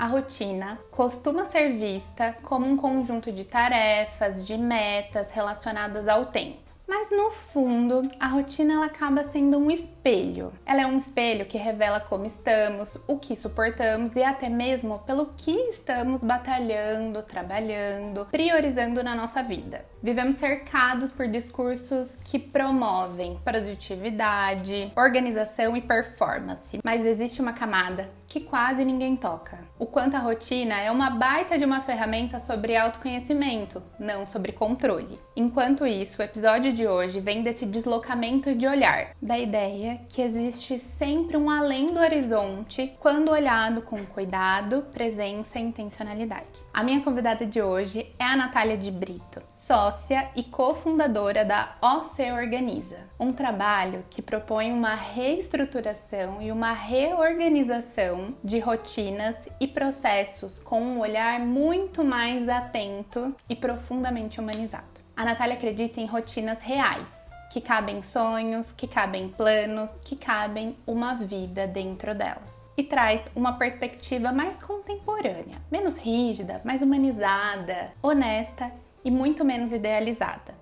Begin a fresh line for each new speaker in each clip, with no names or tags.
A rotina costuma ser vista como um conjunto de tarefas, de metas relacionadas ao tempo. Mas no fundo, a rotina ela acaba sendo um espelho. Ela é um espelho que revela como estamos, o que suportamos e até mesmo pelo que estamos batalhando, trabalhando, priorizando na nossa vida. Vivemos cercados por discursos que promovem produtividade, organização e performance. Mas existe uma camada que quase ninguém toca. O quanto a rotina é uma baita de uma ferramenta sobre autoconhecimento, não sobre controle. Enquanto isso, o episódio de hoje vem desse deslocamento de olhar, da ideia que existe sempre um além do horizonte quando olhado com cuidado, presença e intencionalidade. A minha convidada de hoje é a Natália de Brito, sócia e cofundadora da OC Organiza, um trabalho que propõe uma reestruturação e uma reorganização de rotinas e processos com um olhar muito mais atento e profundamente humanizado. A Natália acredita em rotinas reais, que cabem sonhos, que cabem planos, que cabem uma vida dentro delas. E traz uma perspectiva mais contemporânea, menos rígida, mais humanizada, honesta e muito menos idealizada.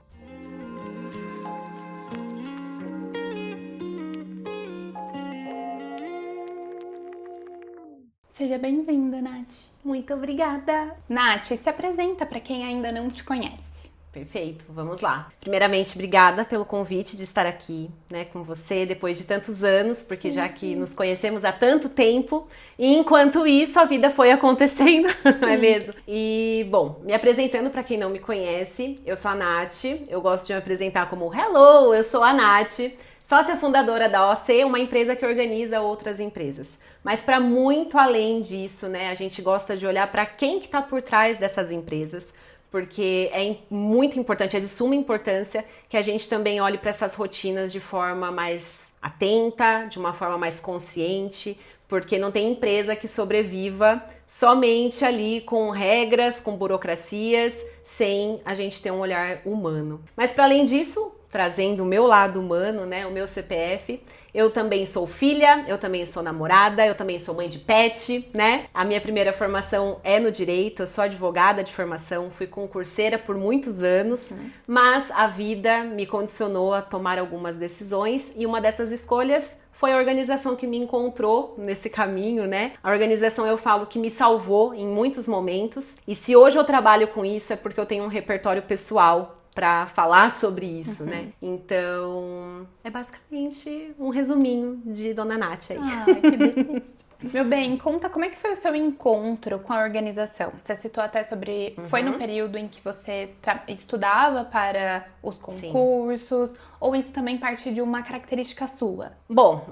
Seja bem-vinda, Nath.
Muito obrigada.
Nath, se apresenta para quem ainda não te conhece.
Perfeito, vamos lá. Primeiramente, obrigada pelo convite de estar aqui, com você depois de tantos anos, porque já que nos conhecemos há tanto tempo, e enquanto isso a vida foi acontecendo, não é mesmo? E, bom, me apresentando para quem não me conhece, eu sou a Nath, eu gosto de me apresentar como Hello, eu sou a Nath, sócia fundadora da OC, uma empresa que organiza outras empresas. Mas para muito além disso, a gente gosta de olhar para quem que está por trás dessas empresas, porque é muito importante, é de suma importância que a gente também olhe para essas rotinas de forma mais atenta, de uma forma mais consciente, porque não tem empresa que sobreviva somente ali com regras, com burocracias, sem a gente ter um olhar humano. Mas para além disso, trazendo o meu lado humano, o meu CPF, eu também sou filha, eu também sou namorada, eu também sou mãe de pet, A minha primeira formação é no direito, eu sou advogada de formação, fui concurseira por muitos anos, mas a vida me condicionou a tomar algumas decisões e uma dessas escolhas foi a organização que me encontrou nesse caminho, A organização, eu falo, que me salvou em muitos momentos, e se hoje eu trabalho com isso é porque eu tenho um repertório pessoal para falar sobre isso, Então, é basicamente um resuminho de Dona Nath aí.
Ai, que delícia. Meu bem, conta como é que foi o seu encontro com a organização. Você citou até sobre... Foi no período em que você estudava para os concursos? Sim. Ou isso também parte de uma característica sua?
Bom,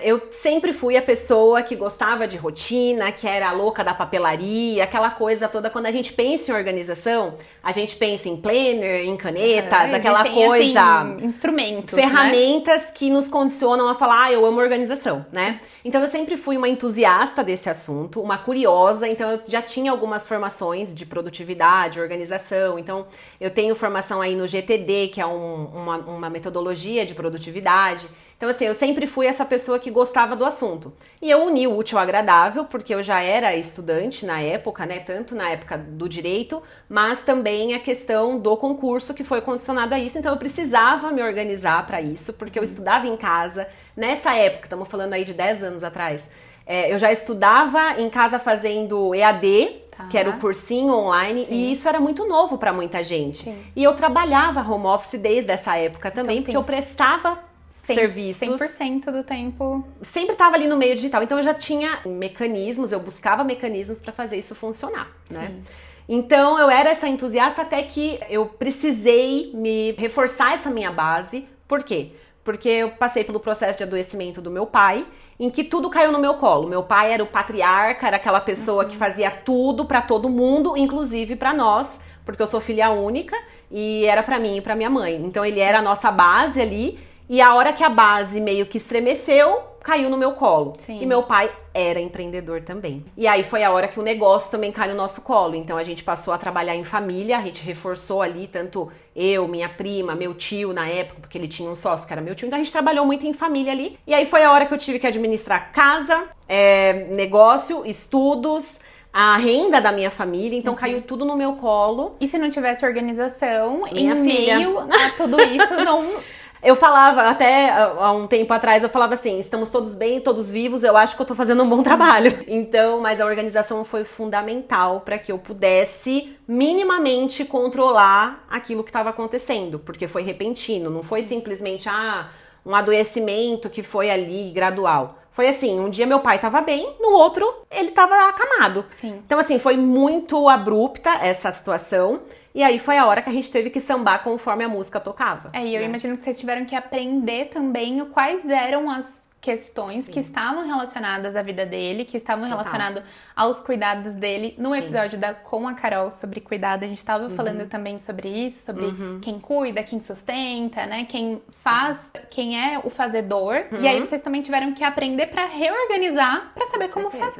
eu sempre fui a pessoa que gostava de rotina, que era a louca da papelaria, aquela coisa toda. Quando a gente pensa em organização, a gente pensa em planner, em canetas, aquela coisa...
Assim, instrumentos,
ferramentas que nos condicionam a falar, eu amo organização, Então eu sempre fui uma entusiasta desse assunto, uma curiosa, então eu já tinha algumas formações de produtividade, organização, então eu tenho formação aí no GTD, que é uma metodologia de produtividade. Então assim, eu sempre fui essa pessoa que gostava do assunto. E eu uni o útil ao agradável, porque eu já era estudante na época, tanto na época do direito, mas também a questão do concurso que foi condicionado a isso, então eu precisava me organizar para isso, porque eu estudava em casa. Nessa época, estamos falando aí de 10 anos atrás, eu já estudava em casa fazendo EAD, que era o cursinho online, sim. E isso era muito novo para muita gente. Sim. E eu trabalhava home office desde essa época também, então, porque eu prestava serviços.
100% do tempo.
Sempre estava ali no meio digital, então eu já tinha mecanismos, eu buscava mecanismos para fazer isso funcionar, Então eu era essa entusiasta até que eu precisei me reforçar essa minha base. Por quê? Porque eu passei pelo processo de adoecimento do meu pai, em que tudo caiu no meu colo. Meu pai era o patriarca, era aquela pessoa que fazia tudo para todo mundo, inclusive para nós, porque eu sou filha única e era para mim e para minha mãe. Então ele era a nossa base ali, e a hora que a base meio que estremeceu, caiu no meu colo. Sim. E meu pai era empreendedor também. E aí foi a hora que o negócio também caiu no nosso colo. Então a gente passou a trabalhar em família, a gente reforçou ali, tanto eu, minha prima, meu tio na época, porque ele tinha um sócio que era meu tio, então a gente trabalhou muito em família ali. E aí foi a hora que eu tive que administrar casa, negócio, estudos, a renda da minha família, então caiu tudo no meu colo.
E se não tivesse organização,
Minha
em
filha.
meio a tudo isso, não...
Eu falava, até há um tempo atrás, eu falava assim, estamos todos bem, todos vivos, eu acho que eu tô fazendo um bom trabalho. Então, mas a organização foi fundamental para que eu pudesse minimamente controlar aquilo que estava acontecendo, porque foi repentino, não foi simplesmente um adoecimento que foi ali gradual. Foi assim, um dia meu pai tava bem, no outro ele tava acamado.
Sim.
Então assim, foi muito abrupta essa situação. E aí foi a hora que a gente teve que sambar conforme a música tocava.
E eu imagino que vocês tiveram que aprender também quais eram as questões que estavam relacionadas à vida dele, que estavam relacionadas aos cuidados dele. No episódio com a Carol sobre cuidado, a gente estava falando também sobre isso, sobre quem cuida, quem sustenta, né? Quem faz, quem é o fazedor. E aí vocês também tiveram que aprender para reorganizar, para saber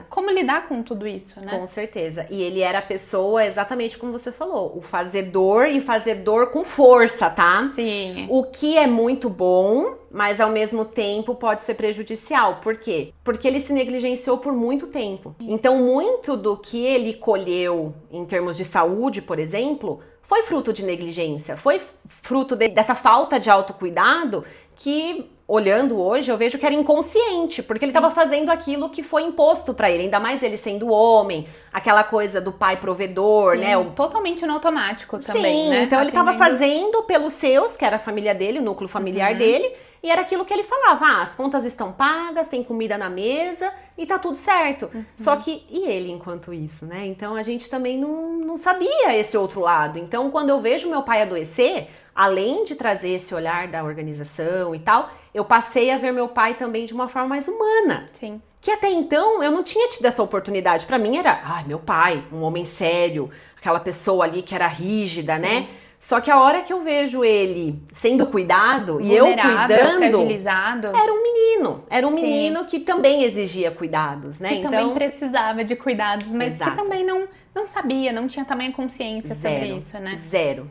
como lidar com tudo isso, né?
Com certeza. E ele era a pessoa exatamente como você falou, o fazedor e fazedor com força, tá?
Sim.
O que é muito bom, mas ao mesmo tempo pode ser prejudicial. Por quê? Porque ele se negligenciou por muito tempo. Então, muito do que ele colheu em termos de saúde, por exemplo, foi fruto de negligência, foi fruto dessa falta de autocuidado que, olhando hoje, eu vejo que era inconsciente, porque ele estava fazendo aquilo que foi imposto para ele, ainda mais ele sendo homem, aquela coisa do pai provedor, né?
Totalmente no automático também,
Sim,
né?
então ele estava fazendo pelos seus, que era a família dele, o núcleo familiar dele, e era aquilo que ele falava, as contas estão pagas, tem comida na mesa e tá tudo certo. Só que, e ele enquanto isso, né? Então a gente também não sabia esse outro lado. Então quando eu vejo meu pai adoecer, além de trazer esse olhar da organização e tal, eu passei a ver meu pai também de uma forma mais humana.
Sim.
Que até então eu não tinha tido essa oportunidade. Pra mim era, meu pai, um homem sério, aquela pessoa ali que era rígida, né? Só que a hora que eu vejo ele sendo cuidado e eu cuidando,
fragilizado,
era um menino que também exigia cuidados, né?
Que também precisava de cuidados, mas que também não sabia, não tinha também consciência sobre isso, né?
Zero.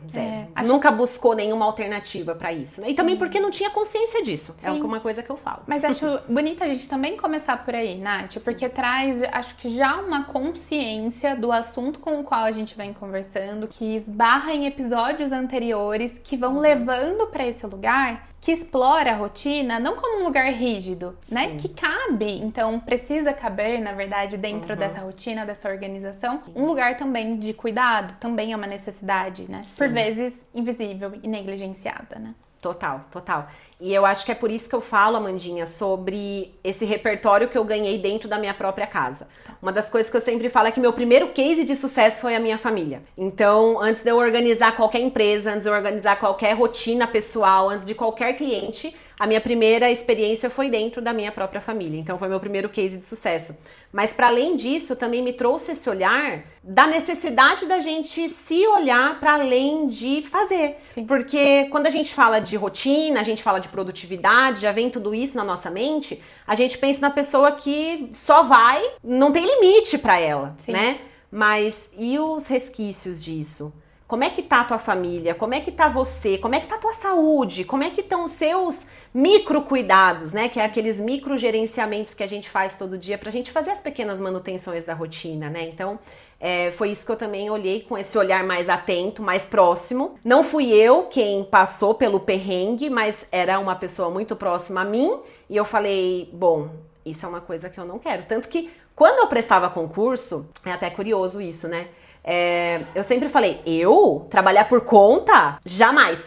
Nunca buscou nenhuma alternativa pra isso, né? E também porque não tinha consciência disso. Sim. É uma coisa que eu falo.
Mas acho bonito a gente também começar por aí, Nath, porque traz, acho que já uma consciência do assunto com o qual a gente vem conversando, que esbarra em episódios anteriores, que vão levando pra esse lugar, que explora a rotina não como um lugar rígido, né? Sim. Que cabe, então precisa caber, na verdade, dentro dessa rotina, dessa organização, um lugar também de cuidado, também é uma necessidade, né? Sim. Por vezes invisível e negligenciada, né?
Total. E eu acho que é por isso que eu falo, Amandinha, sobre esse repertório que eu ganhei dentro da minha própria casa. Uma das coisas que eu sempre falo é que meu primeiro case de sucesso foi a minha família. Então, antes de eu organizar qualquer empresa, antes de eu organizar qualquer rotina pessoal, antes de qualquer cliente, a minha primeira experiência foi dentro da minha própria família. Então, foi meu primeiro case de sucesso. Mas, para além disso, também me trouxe esse olhar da necessidade da gente se olhar para além de fazer. Sim. Porque quando a gente fala de rotina, a gente fala de produtividade, já vem tudo isso na nossa mente, a gente pensa na pessoa que só vai, não tem limite para ela, Sim. né? Mas e os resquícios disso? Como é que tá a tua família? Como é que tá você? Como é que tá a tua saúde? Como é que estão os seus micro cuidados, né? Que é aqueles micro gerenciamentos que a gente faz todo dia pra gente fazer as pequenas manutenções da rotina, né? Então, foi isso que eu também olhei com esse olhar mais atento, mais próximo. Não fui eu quem passou pelo perrengue, mas era uma pessoa muito próxima a mim. E eu falei, bom, isso é uma coisa que eu não quero. Tanto que quando eu prestava concurso, é até curioso isso, né? Eu sempre falei, eu trabalhar por conta? Jamais.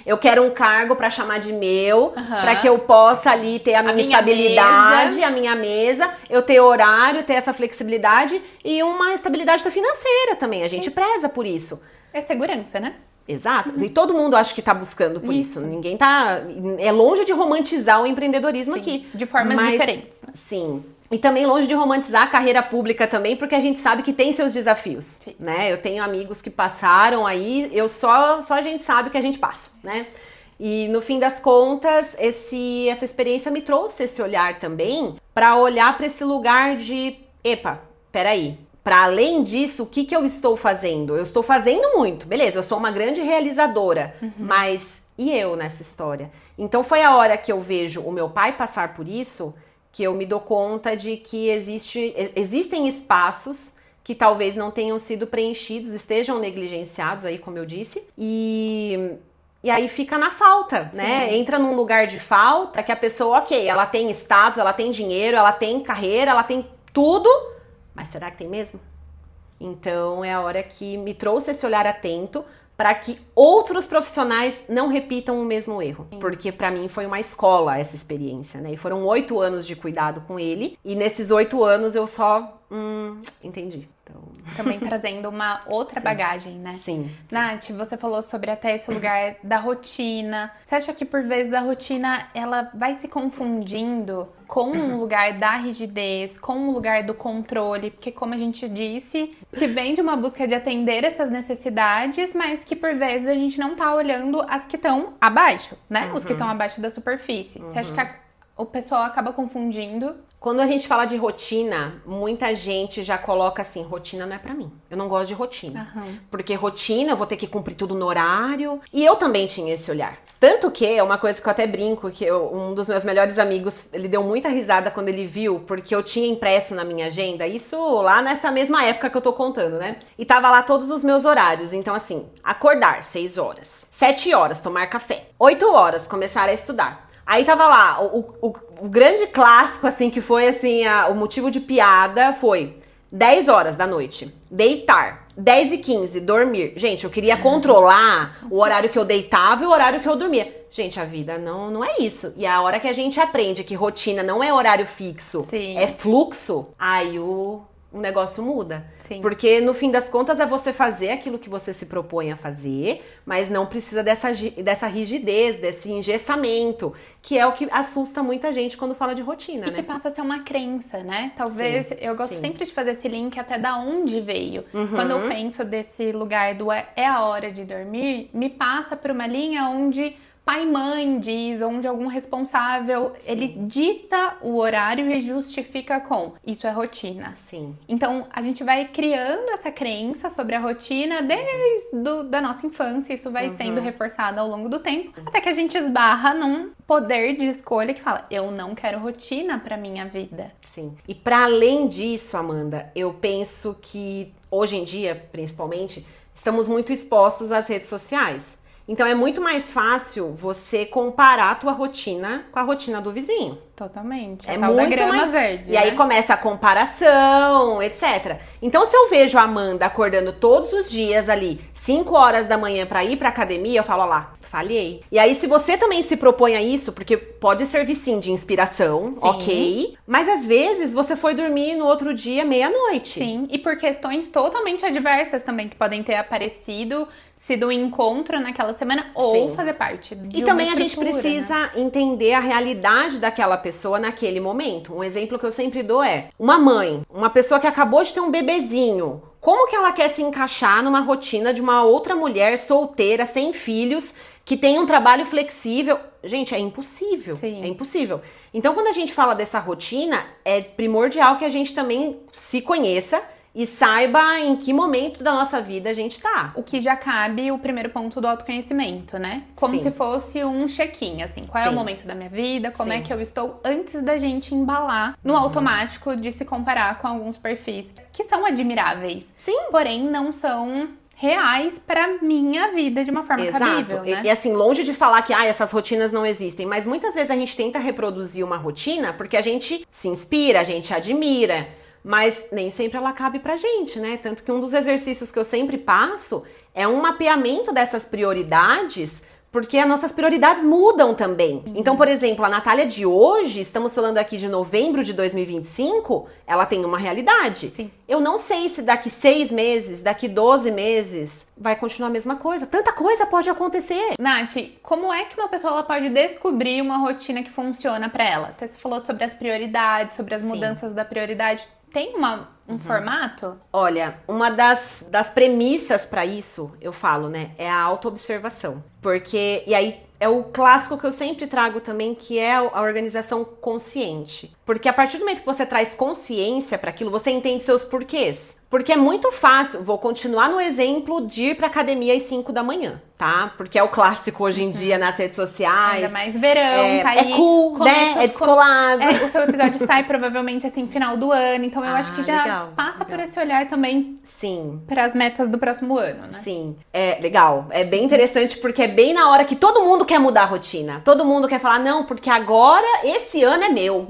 Eu quero um cargo pra chamar de meu, pra que eu possa ali ter a minha estabilidade, mesa. A minha mesa, eu ter horário, ter essa flexibilidade e uma estabilidade financeira também. A gente preza por isso.
É segurança, né?
Exato. E todo mundo acho que tá buscando por isso. Ninguém tá... É longe de romantizar o empreendedorismo
Sim,
aqui.
De formas diferentes. Né?
Sim. E também longe de romantizar a carreira pública também, porque a gente sabe que tem seus desafios, Sim. né? Eu tenho amigos que passaram aí, só a gente sabe que a gente passa, né? E no fim das contas, essa experiência me trouxe esse olhar também para olhar para esse lugar de, peraí, para além disso, o que eu estou fazendo? Eu estou fazendo muito, beleza, eu sou uma grande realizadora, mas e eu nessa história? Então foi a hora que eu vejo o meu pai passar por isso, que eu me dou conta de que existem espaços que talvez não tenham sido preenchidos, estejam negligenciados aí, como eu disse, e aí fica na falta, né? Entra num lugar de falta que a pessoa, ok, ela tem status, ela tem dinheiro, ela tem carreira, ela tem tudo, mas será que tem mesmo? Então é a hora que me trouxe esse olhar atento para que outros profissionais não repitam o mesmo erro. Porque para mim foi uma escola essa experiência, né? E foram 8 anos de cuidado com ele, e nesses 8 anos eu só entendi. Então...
Também trazendo uma outra bagagem, né?
Sim.
Nath, você falou sobre até esse lugar da rotina. Você acha que por vezes a rotina ela vai se confundindo com um lugar da rigidez, com um lugar do controle? Porque como a gente disse, que vem de uma busca de atender essas necessidades, mas que por vezes a gente não tá olhando as que estão abaixo, né? Os que estão abaixo da superfície. Você acha que o pessoal acaba confundindo?
Quando a gente fala de rotina, muita gente já coloca assim, rotina não é pra mim. Eu não gosto de rotina. Porque rotina, eu vou ter que cumprir tudo no horário. E eu também tinha esse olhar. Tanto que, é uma coisa que eu até brinco, que um dos meus melhores amigos, ele deu muita risada quando ele viu, porque eu tinha impresso na minha agenda, isso lá nessa mesma época que eu tô contando, né? E tava lá todos os meus horários. Então assim, acordar, 6 horas. 7 horas, tomar café. 8 horas, começar a estudar. Aí tava lá, o grande clássico, assim, que foi, assim, o motivo de piada foi 10 horas da noite, deitar. 10h15, dormir. Gente, eu queria controlar o horário que eu deitava e o horário que eu dormia. Gente, a vida não é isso. E a hora que a gente aprende que rotina não é horário fixo, é fluxo, aí o negócio muda.
Sim.
Porque no fim das contas é você fazer aquilo que você se propõe a fazer, mas não precisa dessa rigidez, desse engessamento, que é o que assusta muita gente quando fala de rotina,
e
né?
que passa a ser uma crença, né? Talvez, eu gosto sempre de fazer esse link até da onde veio. Quando eu penso desse lugar do é a hora de dormir, me passa por uma linha onde pai e mãe diz, onde algum responsável, ele dita o horário e justifica com isso é rotina.
Sim.
Então, a gente vai criando essa crença sobre a rotina desde da nossa infância, isso vai sendo reforçado ao longo do tempo, até que a gente esbarra num poder de escolha que fala, eu não quero rotina pra minha vida.
Sim. E para além disso, Amanda, eu penso que hoje em dia, principalmente, estamos muito expostos às redes sociais. Então é muito mais fácil você comparar a tua rotina com a rotina do vizinho.
Totalmente. É tal da grama verde.
E aí começa a comparação, etc. Então se eu vejo a Amanda acordando todos os dias ali, 5 horas da manhã pra ir pra academia, eu falo, ó lá, falhei. E aí se você também se propõe a isso, porque pode servir sim de inspiração, ok, mas às vezes você foi dormir no outro dia meia-noite.
Sim, e por questões totalmente adversas também, que podem ter aparecido, sido um encontro naquela semana ou fazer parte de
E também
uma
a gente precisa
né?
entender a realidade daquela pessoa naquele momento. Um exemplo que eu sempre dou é uma mãe, uma pessoa que acabou de ter um bebezinho. Como que ela quer se encaixar numa rotina de uma outra mulher solteira, sem filhos, que tem um trabalho flexível? Gente, é impossível.
Sim.
É impossível. Então, quando a gente fala dessa rotina, é primordial que a gente também se conheça e saiba em que momento da nossa vida a gente tá.
O que já cabe o primeiro ponto do autoconhecimento, né? Como se fosse um check-in, assim. Qual é o momento da minha vida? Como é que eu estou? Antes da gente embalar no automático de se comparar com alguns perfis que são admiráveis.
Sim.
Porém, não são reais pra minha vida de uma forma cabível, né?
E assim, longe de falar que essas rotinas não existem, mas muitas vezes a gente tenta reproduzir uma rotina porque a gente se inspira, a gente admira, mas nem sempre ela cabe pra gente, né? Tanto que um dos exercícios que eu sempre passo é um mapeamento dessas prioridades, porque as nossas prioridades mudam também. Então, por exemplo, a Natália de hoje, estamos falando aqui de novembro de 2025, ela tem uma realidade.
Sim.
Eu não sei se daqui 6 meses, daqui 12 meses, vai continuar a mesma coisa. Tanta coisa pode acontecer.
Nath, como é que uma pessoa ela pode descobrir uma rotina que funciona pra ela? Até você falou sobre as prioridades, sobre as mudanças da prioridade. Tem uma um formato?
Olha, uma das premissas para isso, eu falo, né, é a autoobservação. Porque, e aí é o clássico que eu sempre trago também, que é a organização consciente. Porque a partir do momento que você traz consciência para aquilo, você entende seus porquês. Porque é muito fácil, vou continuar no exemplo de ir pra academia às 5 da manhã, tá? Porque é o clássico hoje em dia nas redes sociais.
Ainda mais verão, tá aí.
É cool, né? É descolado.
O seu episódio sai provavelmente assim, final do ano, então eu acho que já passa por esse olhar também.
Sim.
Para as metas do próximo ano, né?
Sim, é legal. É bem interessante porque é bem na hora que todo mundo quer mudar a rotina. Todo mundo quer falar, não, porque agora esse ano é meu.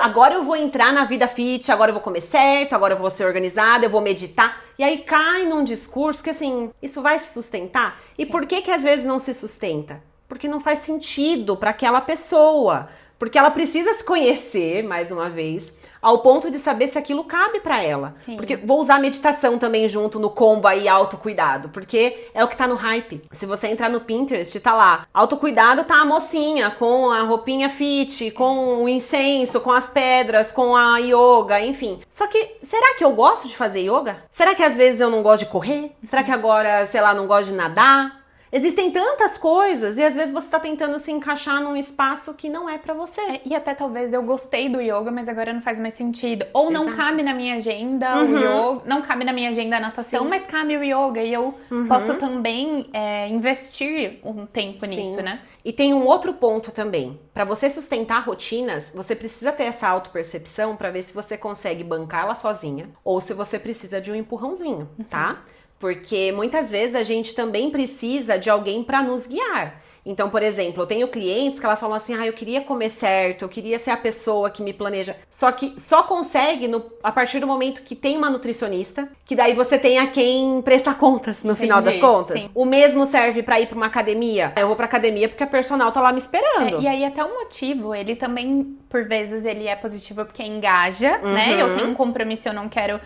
Agora eu vou entrar na vida fit, agora eu vou comer certo, agora eu vou ser organizada, eu vou meditar. E aí cai num discurso que assim, isso vai se sustentar? E por que às vezes não se sustenta? Porque não faz sentido para aquela pessoa. Porque ela precisa se conhecer, mais uma vez, ao ponto de saber se aquilo cabe pra ela. Sim. Porque vou usar meditação também junto no combo aí, autocuidado, porque é o que tá no hype. Se você entrar no Pinterest, tá lá. Autocuidado tá a mocinha com a roupinha fit, com o incenso, com as pedras, com a yoga, enfim. Só que, será que eu gosto de fazer yoga? Será que às vezes eu não gosto de correr? Será que agora, sei lá, não gosto de nadar? Existem tantas coisas e às vezes você tá tentando se encaixar num espaço que não é pra você.
E até talvez eu gostei do yoga, mas agora não faz mais sentido. Ou não cabe na minha agenda o yoga, não cabe na minha agenda a natação, mas cabe o yoga e eu posso também investir um tempo nisso, né?
E tem um outro ponto também. Pra você sustentar rotinas, você precisa ter essa autopercepção pra ver se você consegue bancar ela sozinha ou se você precisa de um empurrãozinho, tá? Porque muitas vezes a gente também precisa de alguém para nos guiar. Então, por exemplo, eu tenho clientes que elas falam assim, eu queria comer certo, eu queria ser a pessoa que me planeja. Só que só consegue a partir do momento que tem uma nutricionista, que daí você tem a quem prestar contas no final das contas. Sim. O mesmo serve para ir para uma academia. Eu vou pra academia porque a personal tá lá me esperando.
E aí até o motivo, ele também, por vezes, ele é positivo porque engaja, né? Eu tenho um compromisso, eu não quero...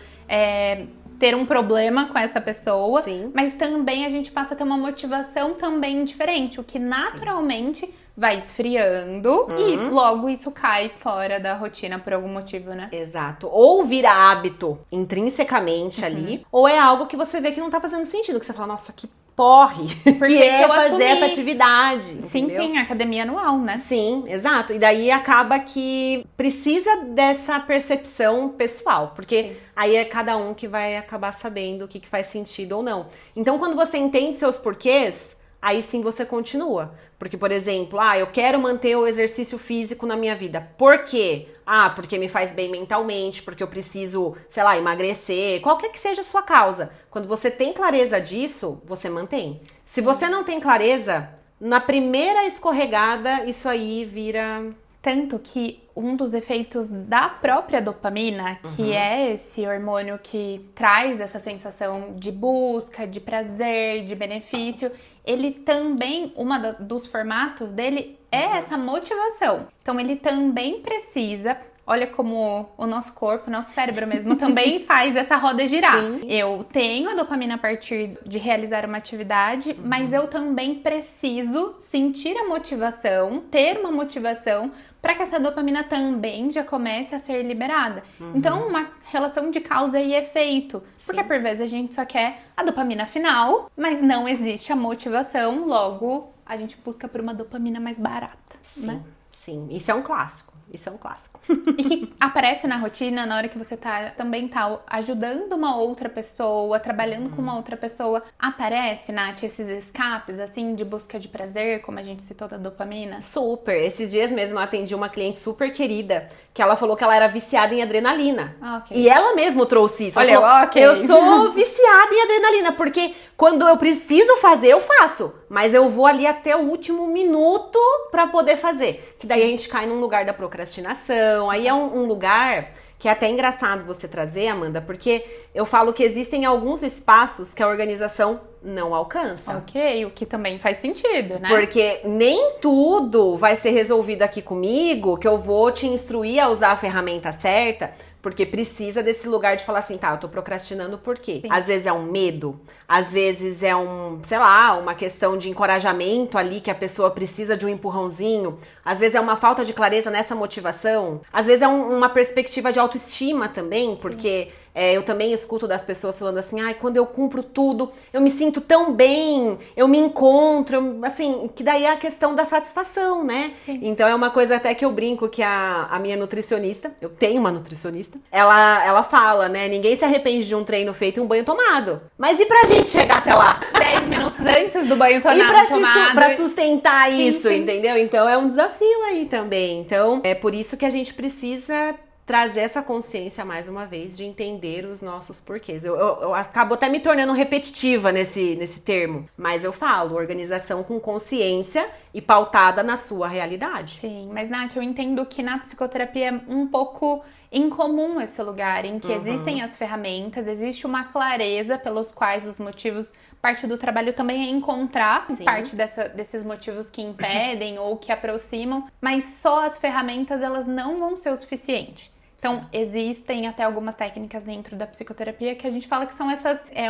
ter um problema com essa pessoa, mas também a gente passa a ter uma motivação também diferente, o que naturalmente vai esfriando e logo isso cai fora da rotina por algum motivo, né?
Exato. Ou vira hábito intrinsecamente ali, ou é algo que você vê que não tá fazendo sentido, que você fala, nossa, que porre, que é fazer essa atividade.
Sim, academia anual, né?
Sim, exato. E daí acaba que precisa dessa percepção pessoal, porque aí é cada um que vai acabar sabendo o que faz sentido ou não. Então, quando você entende seus porquês, aí sim você continua. Porque, por exemplo, eu quero manter o exercício físico na minha vida. Por quê? Porque me faz bem mentalmente, porque eu preciso, sei lá, emagrecer, qualquer que seja a sua causa. Quando você tem clareza disso, você mantém. Se você não tem clareza, na primeira escorregada, isso aí vira...
Tanto que um dos efeitos da própria dopamina, que é esse hormônio que traz essa sensação de busca, de prazer, de benefício, ele também, dos formatos dele é essa motivação. Então ele também precisa, olha como o nosso corpo, o nosso cérebro mesmo também faz essa roda girar. Sim. Eu tenho a dopamina a partir de realizar uma atividade, mas eu também preciso sentir a motivação, ter uma motivação para que essa dopamina também já comece a ser liberada. Então, uma relação de causa e efeito. Porque por vezes a gente só quer a dopamina final, mas não existe a motivação, logo a gente busca por uma dopamina mais barata. Né?
Sim, isso é um clássico. Isso é um clássico.
E que aparece na rotina na hora que você também tá ajudando uma outra pessoa, trabalhando com uma outra pessoa. Aparece, Nath, esses escapes, assim, de busca de prazer, como a gente citou da dopamina?
Super. Esses dias mesmo eu atendi uma cliente super querida, que ela falou que ela era viciada em adrenalina. E ela mesmo trouxe isso.
Olha,
eu sou viciada em adrenalina, porque quando eu preciso fazer, eu faço. Mas eu vou ali até o último minuto pra poder fazer. Que daí a gente cai num lugar da procrastinação. Aí é um lugar que é até engraçado você trazer, Amanda, porque eu falo que existem alguns espaços que a organização não alcança.
Ok, o que também faz sentido, né?
Porque nem tudo vai ser resolvido aqui comigo, que eu vou te instruir a usar a ferramenta certa, porque precisa desse lugar de falar assim, eu tô procrastinando por quê? Sim. Às vezes é um medo, às vezes é uma questão de encorajamento ali, que a pessoa precisa de um empurrãozinho, às vezes é uma falta de clareza nessa motivação, às vezes é uma perspectiva de autoestima também, porque Eu também escuto das pessoas falando assim, ai, quando eu cumpro tudo, eu me sinto tão bem, eu me encontro, assim, que daí é a questão da satisfação, né?
Sim.
Então é uma coisa até que eu brinco que a minha nutricionista, eu tenho uma nutricionista, ela fala, né, ninguém se arrepende de um treino feito e um banho tomado. Mas e pra gente chegar até lá?
10 minutos antes do banho tomado.
E pra sustentar isso,
sim.
entendeu? Então é um desafio aí também. Então é por isso que a gente precisa trazer essa consciência mais uma vez de entender os nossos porquês. Eu acabo até me tornando repetitiva nesse termo, mas eu falo organização com consciência e pautada na sua realidade.
Sim, mas Nath, eu entendo que na psicoterapia é um pouco incomum esse lugar em que existem as ferramentas, existe uma clareza pelos quais os motivos. Parte do trabalho também é encontrar parte desses motivos que impedem ou que aproximam, mas só as ferramentas elas não vão ser o suficiente. Então, existem até algumas técnicas dentro da psicoterapia que a gente fala que são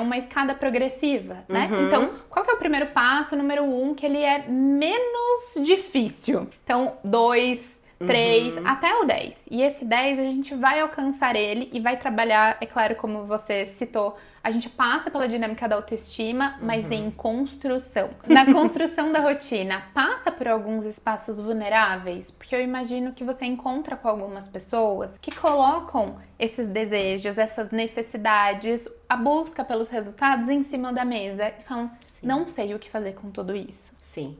uma escada progressiva, né? Então, qual que é o primeiro passo? Número 1, que ele é menos difícil. Então, 2, 3, até o 10. E esse 10, a gente vai alcançar ele e vai trabalhar, é claro, como você citou, a gente passa pela dinâmica da autoestima, mas em construção. Na construção da rotina, passa por alguns espaços vulneráveis, porque eu imagino que você encontra com algumas pessoas que colocam esses desejos, essas necessidades, a busca pelos resultados em cima da mesa e falam, não sei o que fazer com tudo isso.
Sim.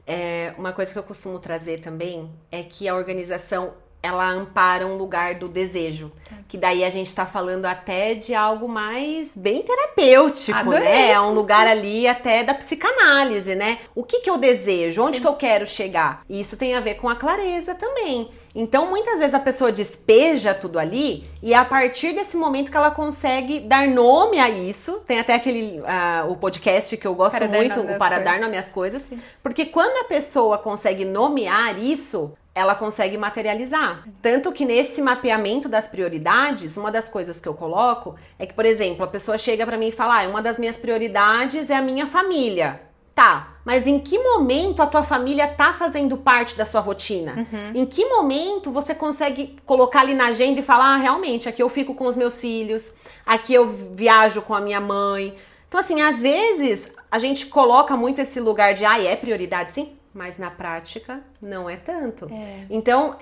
Uma coisa que eu costumo trazer também é que a organização ela ampara um lugar do desejo. Que daí a gente tá falando até de algo mais bem terapêutico,
Adorei.
né? É um lugar ali até da psicanálise, né? O que eu desejo? Onde que eu quero chegar? E isso tem a ver com a clareza também. Então, muitas vezes a pessoa despeja tudo ali e é a partir desse momento que ela consegue dar nome a isso. Tem até o podcast que eu gosto muito, o Para Dar Nome às Coisas.
Sim.
Porque quando a pessoa consegue nomear isso, ela consegue materializar. Tanto que nesse mapeamento das prioridades, uma das coisas que eu coloco é que, por exemplo, a pessoa chega pra mim e fala, uma das minhas prioridades é a minha família. Tá, mas em que momento a tua família tá fazendo parte da sua rotina? Em que momento você consegue colocar ali na agenda e falar, realmente, aqui eu fico com os meus filhos, aqui eu viajo com a minha mãe. Então, assim, às vezes a gente coloca muito esse lugar de, é prioridade, sim, mas na prática não é tanto. Então,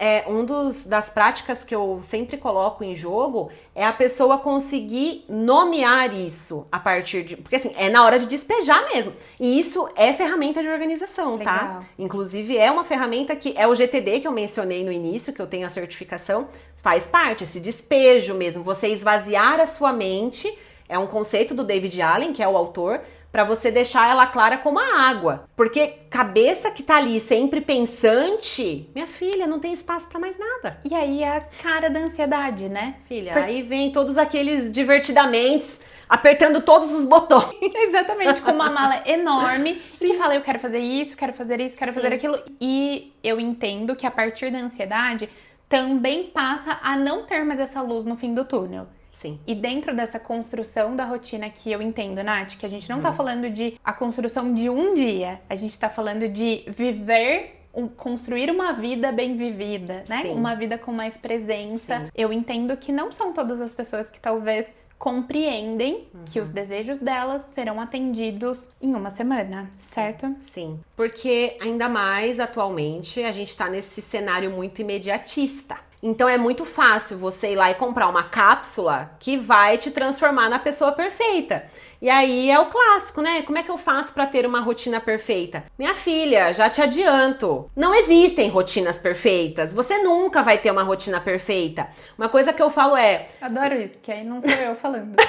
das práticas que eu sempre coloco em jogo é a pessoa conseguir nomear isso a partir de... Porque assim, é na hora de despejar mesmo. E isso é ferramenta de organização,
Legal.
tá? Inclusive, é uma ferramenta que é o GTD que eu mencionei no início, que eu tenho a certificação, faz parte, esse despejo mesmo. Você esvaziar a sua mente, é um conceito do David Allen, que é o autor, para você deixar ela clara como a água. Porque cabeça que tá ali sempre pensante, minha filha, não tem espaço para mais nada.
E aí é a cara da ansiedade, né?
Filha, aí vem todos aqueles divertidamente apertando todos os botões.
Exatamente, com uma mala enorme que fala, eu quero fazer isso, quero fazer isso, quero fazer aquilo. E eu entendo que a partir da ansiedade também passa a não ter mais essa luz no fim do túnel.
Sim.
E dentro dessa construção da rotina que eu entendo, Nath, que a gente não tá falando de a construção de um dia, a gente tá falando de viver, construir uma vida bem vivida, né?
Sim.
Uma vida com mais presença.
Sim.
Eu entendo que não são todas as pessoas que talvez compreendem que os desejos delas serão atendidos em uma semana, certo?
Sim, porque ainda mais atualmente a gente tá nesse cenário muito imediatista. Então é muito fácil você ir lá e comprar uma cápsula que vai te transformar na pessoa perfeita. E aí é o clássico, né? Como é que eu faço para ter uma rotina perfeita? Minha filha, já te adianto, não existem rotinas perfeitas. Você nunca vai ter uma rotina perfeita. Uma coisa que eu falo é...
Adoro isso, porque aí não sou eu falando, né?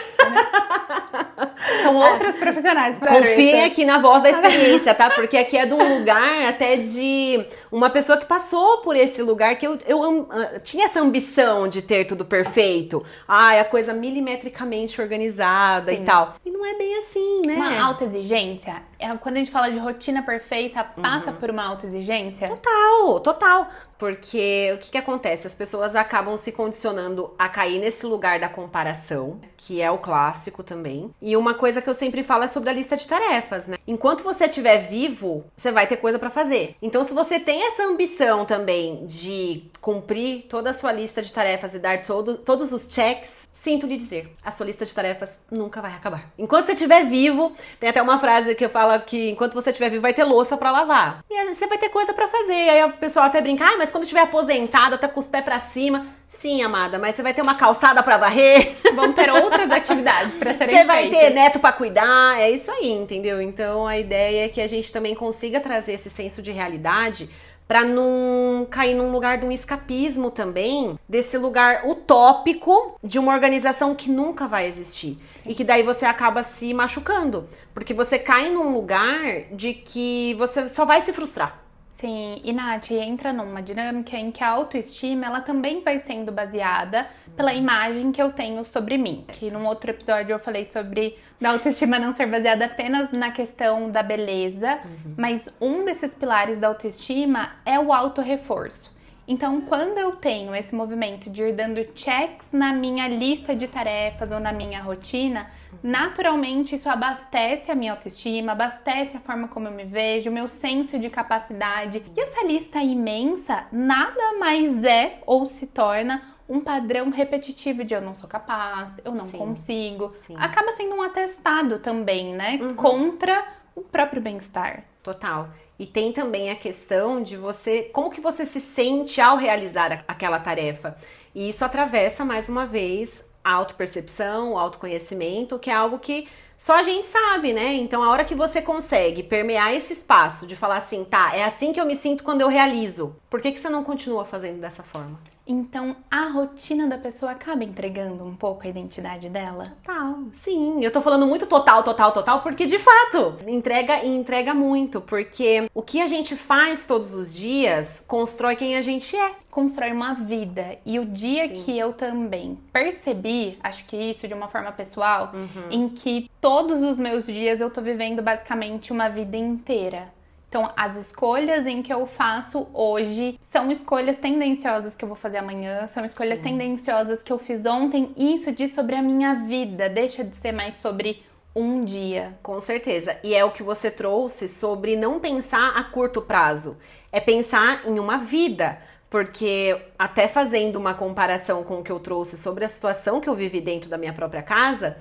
São outros profissionais.
Confiem aqui na voz da experiência, tá? Porque aqui é de um lugar até de uma pessoa que passou por esse lugar que eu tinha essa ambição de ter tudo perfeito. A coisa milimetricamente organizada. Sim. E tal. E não é bem assim, né?
Uma alta exigência. Quando a gente fala de rotina perfeita, passa por uma alta exigência?
Total. Porque o que acontece? As pessoas acabam se condicionando a cair nesse lugar da comparação, que é o clássico também. E uma coisa que eu sempre falo é sobre a lista de tarefas, né? Enquanto você estiver vivo, você vai ter coisa pra fazer. Então, se você tem essa ambição também de cumprir toda a sua lista de tarefas e dar todos os checks, sinto lhe dizer, a sua lista de tarefas nunca vai acabar. Enquanto você estiver vivo, tem até uma frase que eu falo que enquanto você estiver vivo vai ter louça pra lavar. E aí você vai ter coisa pra fazer. Aí o pessoal até brinca, mas quando estiver aposentada, tá com os pés pra cima. Sim, amada, mas você vai ter uma calçada pra varrer.
Vão ter outras atividades pra serem
feitas. Você vai
feitas.
ter neto pra cuidar, é isso aí, entendeu? Então a ideia é que a gente também consiga trazer esse senso de realidade pra não cair num lugar de um escapismo também, desse lugar utópico de uma organização que nunca vai existir. E que daí você acaba se machucando, porque você cai num lugar de que você só vai se frustrar.
Sim, e Nath, entra numa dinâmica em que a autoestima, ela também vai sendo baseada pela imagem que eu tenho sobre mim. Que num outro episódio eu falei sobre a autoestima não ser baseada apenas na questão da beleza, mas um desses pilares da autoestima é o autorreforço. Então, quando eu tenho esse movimento de ir dando checks na minha lista de tarefas ou na minha rotina, naturalmente isso abastece a minha autoestima, abastece a forma como eu me vejo, o meu senso de capacidade. E essa lista imensa nada mais é ou se torna um padrão repetitivo de eu não sou capaz, eu não consigo. Acaba sendo um atestado também, né? Contra o próprio bem-estar.
Total. E tem também a questão de como que você se sente ao realizar aquela tarefa. E isso atravessa, mais uma vez, a autopercepção, o autoconhecimento, que é algo que só a gente sabe, né? Então, a hora que você consegue permear esse espaço de falar assim, tá, é assim que eu me sinto quando eu realizo. Por que você não continua fazendo dessa forma?
Então, a rotina da pessoa acaba entregando um pouco a identidade dela?
Total, sim. Eu tô falando muito total, porque de fato, entrega muito. Porque o que a gente faz todos os dias constrói quem a gente é.
Constrói uma vida. E o dia que eu também percebi, acho que isso de uma forma pessoal, em que todos os meus dias eu tô vivendo basicamente uma vida inteira. Então, as escolhas em que eu faço hoje são escolhas tendenciosas que eu vou fazer amanhã, são escolhas tendenciosas que eu fiz ontem, e isso diz sobre a minha vida, deixa de ser mais sobre um dia.
Com certeza. E é o que você trouxe sobre não pensar a curto prazo, é pensar em uma vida. Porque até fazendo uma comparação com o que eu trouxe sobre a situação que eu vivi dentro da minha própria casa,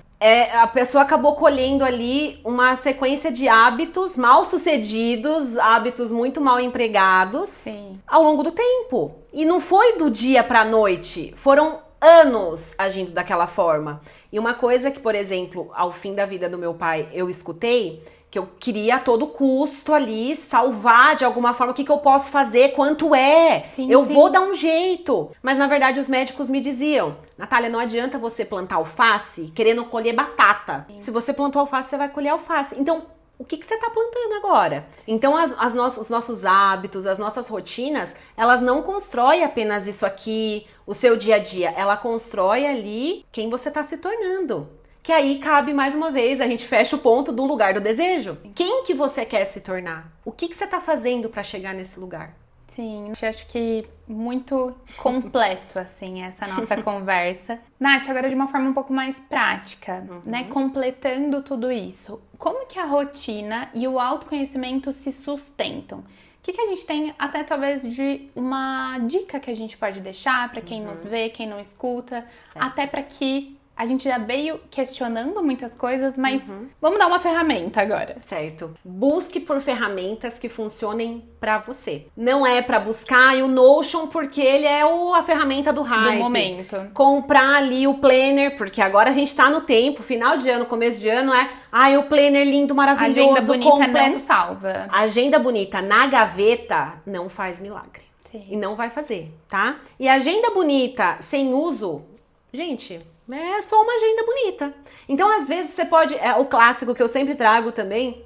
a pessoa acabou colhendo ali uma sequência de hábitos mal sucedidos, hábitos muito mal empregados ao longo do tempo. E não foi do dia pra noite, foram anos agindo daquela forma. E uma coisa que, por exemplo, ao fim da vida do meu pai, eu escutei, que eu queria a todo custo ali salvar de alguma forma, o que eu posso fazer, quanto é, vou dar um jeito. Mas na verdade os médicos me diziam, Natália, não adianta você plantar alface querendo colher batata. Se você plantou alface, você vai colher alface. Então, o que você está plantando agora? Então, os nossos hábitos, as nossas rotinas, elas não constroem apenas isso aqui, o seu dia a dia. Ela constrói ali quem você está se tornando. Que aí cabe, mais uma vez, a gente fecha o ponto do lugar do desejo. Quem que você quer se tornar? O que você está fazendo para chegar nesse lugar?
Sim, eu acho que muito completo, assim, essa nossa conversa. Nath, agora de uma forma um pouco mais prática, né? Completando tudo isso. Como que a rotina e o autoconhecimento se sustentam? O que a gente tem, até talvez, de uma dica que a gente pode deixar para quem nos vê, quem não escuta, até para que a gente já veio questionando muitas coisas, mas vamos dar uma ferramenta agora.
Certo. Busque por ferramentas que funcionem pra você. Não é pra buscar o Notion porque ele é a ferramenta do hype.
Do momento.
Comprar ali o planner, porque agora a gente tá no tempo, final de ano, começo de ano o planner lindo, maravilhoso,
agenda bonita
completo.
Não salva.
Agenda bonita na gaveta não faz milagre. E não vai fazer, tá? E agenda bonita sem uso, gente, é só uma agenda bonita. Então, às vezes, você pode... o clássico que eu sempre trago também,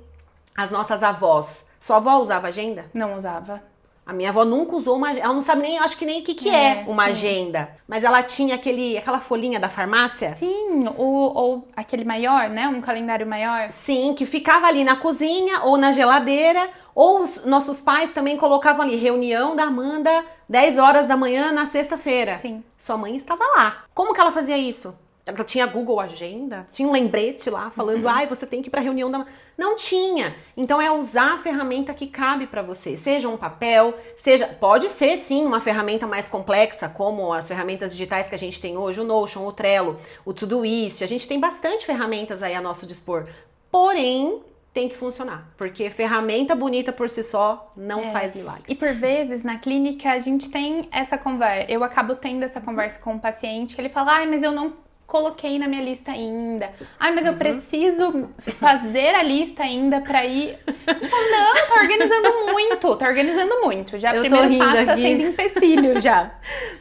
as nossas avós. Sua avó usava agenda?
Não usava.
A minha avó nunca usou uma agenda. Ela não sabe nem, acho que nem o que é uma agenda. Mas ela tinha aquela folhinha da farmácia.
Sim, ou aquele maior, né? Um calendário maior.
Sim, que ficava ali na cozinha ou na geladeira. Ou os nossos pais também colocavam ali, reunião da Amanda 10 horas da manhã na sexta-feira.
Sim.
Sua mãe estava lá. Como que ela fazia isso? Ela tinha Google Agenda? Tinha um lembrete lá falando, ai, você tem que ir pra reunião da... Não tinha. Então é usar a ferramenta que cabe pra você. Seja um papel, pode ser sim uma ferramenta mais complexa, como as ferramentas digitais que a gente tem hoje, o Notion, o Trello, o Todoist. A gente tem bastante ferramentas aí a nosso dispor. Porém, tem que funcionar, porque ferramenta bonita por si só não faz milagre.
E por vezes na clínica a gente tem essa conversa, eu acabo tendo essa conversa com o paciente, que ele fala, ai, mas eu não coloquei na minha lista ainda. Ai, mas eu preciso fazer a lista ainda pra ir. Eu falo, não, tá organizando muito. Já o primeiro passo tá sendo empecilho já.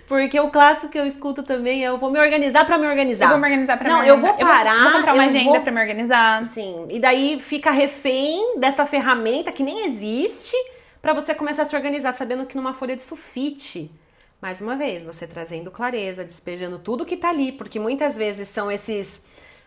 Porque o clássico que eu escuto também é, eu vou me organizar pra me organizar.
Eu vou me organizar pra me
organizar. Não, eu vou parar.
Vou comprar uma agenda pra me organizar.
Sim, e daí fica refém dessa ferramenta que nem existe pra você começar a se organizar, sabendo que numa folha de sulfite, mais uma vez, você trazendo clareza, despejando tudo que tá ali, porque muitas vezes são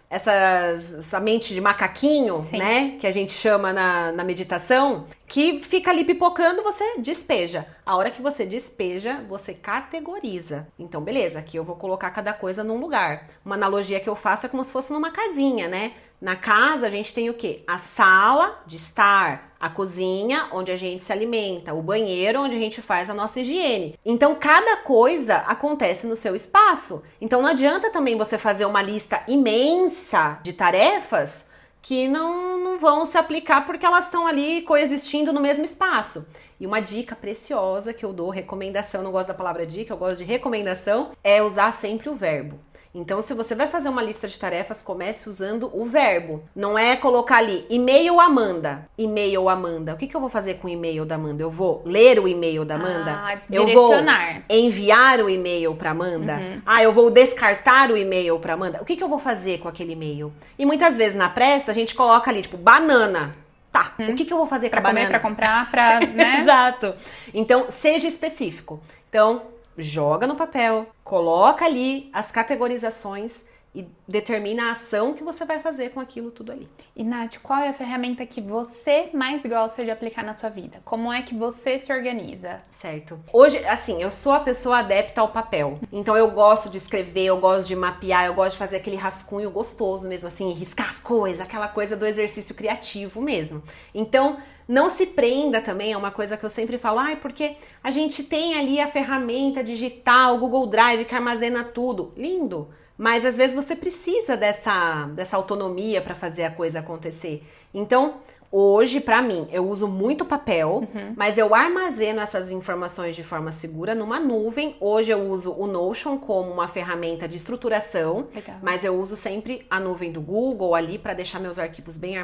essa mente de macaquinho,
Sim.
né, que a gente chama na meditação, que fica ali pipocando, você despeja. A hora que você despeja, você categoriza. Então, beleza, aqui eu vou colocar cada coisa num lugar. Uma analogia que eu faço é como se fosse numa casinha, né? Na casa, a gente tem o quê? A sala de estar, a cozinha, onde a gente se alimenta, o banheiro, onde a gente faz a nossa higiene. Então, cada coisa acontece no seu espaço. Então, não adianta também você fazer uma lista imensa de tarefas que não vão se aplicar porque elas estão ali coexistindo no mesmo espaço. E uma dica preciosa que eu dou, recomendação, eu não gosto da palavra dica, eu gosto de recomendação, é usar sempre o verbo. Então, se você vai fazer uma lista de tarefas, comece usando o verbo. Não é colocar ali, e-mail Amanda. E-mail Amanda. O que eu vou fazer com o e-mail da Amanda? Eu vou ler o e-mail da Amanda?
Direcionar.
Eu vou enviar o e-mail para Amanda? Eu vou descartar o e-mail para Amanda? O que eu vou fazer com aquele e-mail? E muitas vezes na pressa, a gente coloca ali, tipo, banana. Tá, o que eu vou fazer com a banana?
Pra comer, pra comprar, né?
Exato. Então, seja específico. Então, joga no papel, coloca ali as categorizações e determina a ação que você vai fazer com aquilo tudo ali.
E Nath, qual é a ferramenta que você mais gosta de aplicar na sua vida? Como é que você se organiza?
Certo. Hoje, assim, eu sou a pessoa adepta ao papel. Então eu gosto de escrever, eu gosto de mapear, eu gosto de fazer aquele rascunho gostoso mesmo, assim, riscar as coisas, aquela coisa do exercício criativo mesmo. Então, não se prenda também, é uma coisa que eu sempre falo, porque a gente tem ali a ferramenta digital, o Google Drive que armazena tudo. Lindo! Mas às vezes você precisa dessa autonomia para fazer a coisa acontecer. Então, hoje, para mim, eu uso muito papel, mas eu armazeno essas informações de forma segura numa nuvem. Hoje eu uso o Notion como uma ferramenta de estruturação,
Legal.
Mas eu uso sempre a nuvem do Google ali para deixar meus arquivos bem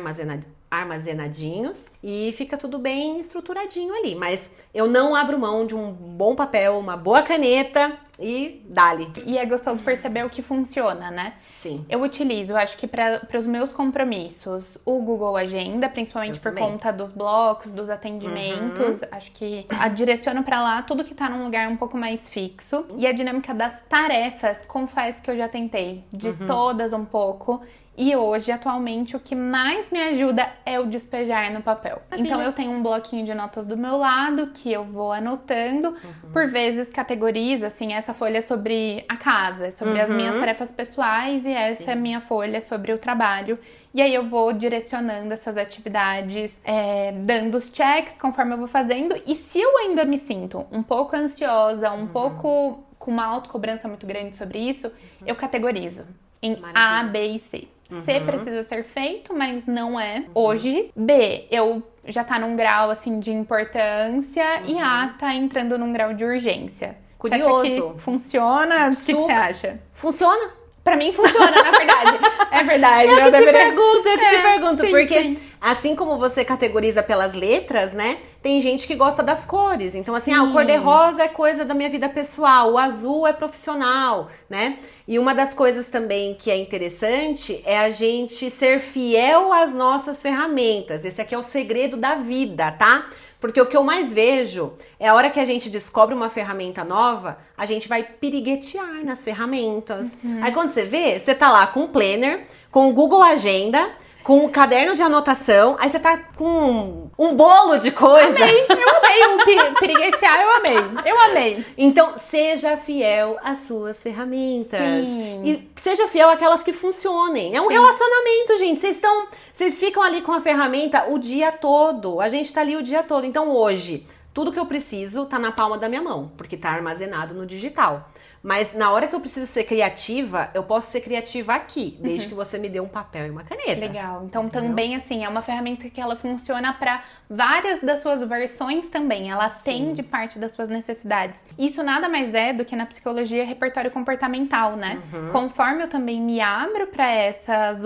armazenadinhos e fica tudo bem estruturadinho ali. Mas eu não abro mão de um bom papel, uma boa caneta e dale.
E é gostoso perceber o que funciona, né?
Sim.
Eu utilizo, acho que para os meus compromissos, o Google Agenda, principalmente por conta dos blocos, dos atendimentos. Acho que direciono para lá tudo que tá num lugar um pouco mais fixo. E a dinâmica das tarefas, confesso que eu já tentei de todas um pouco. E hoje, atualmente, o que mais me ajuda é o despejar no papel. Então, eu tenho um bloquinho de notas do meu lado que eu vou anotando. Por vezes, categorizo, assim, essa folha é sobre a casa, sobre as minhas tarefas pessoais e essa é a minha folha sobre o trabalho. E aí, eu vou direcionando essas atividades, dando os checks conforme eu vou fazendo. E se eu ainda me sinto um pouco ansiosa, um pouco com uma autocobrança muito grande sobre isso, eu categorizo em A, B e C. C precisa ser feito, mas não é hoje. B, eu já tá num grau, assim, de importância. E A tá entrando num grau de urgência.
Curioso.
Você acha que funciona? O que você acha?
Funciona?
Pra mim funciona, na verdade. É verdade.
Eu que te pergunto,
sim,
porque
sim.
Assim como você categoriza pelas letras, né? Tem gente que gosta das cores. Então, assim, o cor-de-rosa é coisa da minha vida pessoal, o azul é profissional, né? E uma das coisas também que é interessante é a gente ser fiel às nossas ferramentas. Esse aqui é o segredo da vida, tá? Porque o que eu mais vejo é a hora que a gente descobre uma ferramenta nova, a gente vai piriguetear nas ferramentas. Aí quando você vê, você tá lá com o Planner, com o Google Agenda, com um caderno de anotação, aí você tá com um bolo de coisa.
Amei, eu amei o piriguetear, eu amei.
Então, seja fiel às suas ferramentas.
Sim.
E seja fiel àquelas que funcionem. É um relacionamento, gente. Vocês ficam ali com a ferramenta o dia todo. A gente tá ali o dia todo. Então, hoje, tudo que eu preciso tá na palma da minha mão, porque tá armazenado no digital. Mas na hora que eu preciso ser criativa, eu posso ser criativa aqui, desde que você me dê um papel e uma caneta.
Legal. Então, também, assim, é uma ferramenta que ela funciona para várias das suas versões também. Ela atende parte das suas necessidades. Isso nada mais é do que na psicologia repertório comportamental, né? Conforme eu também me abro para esses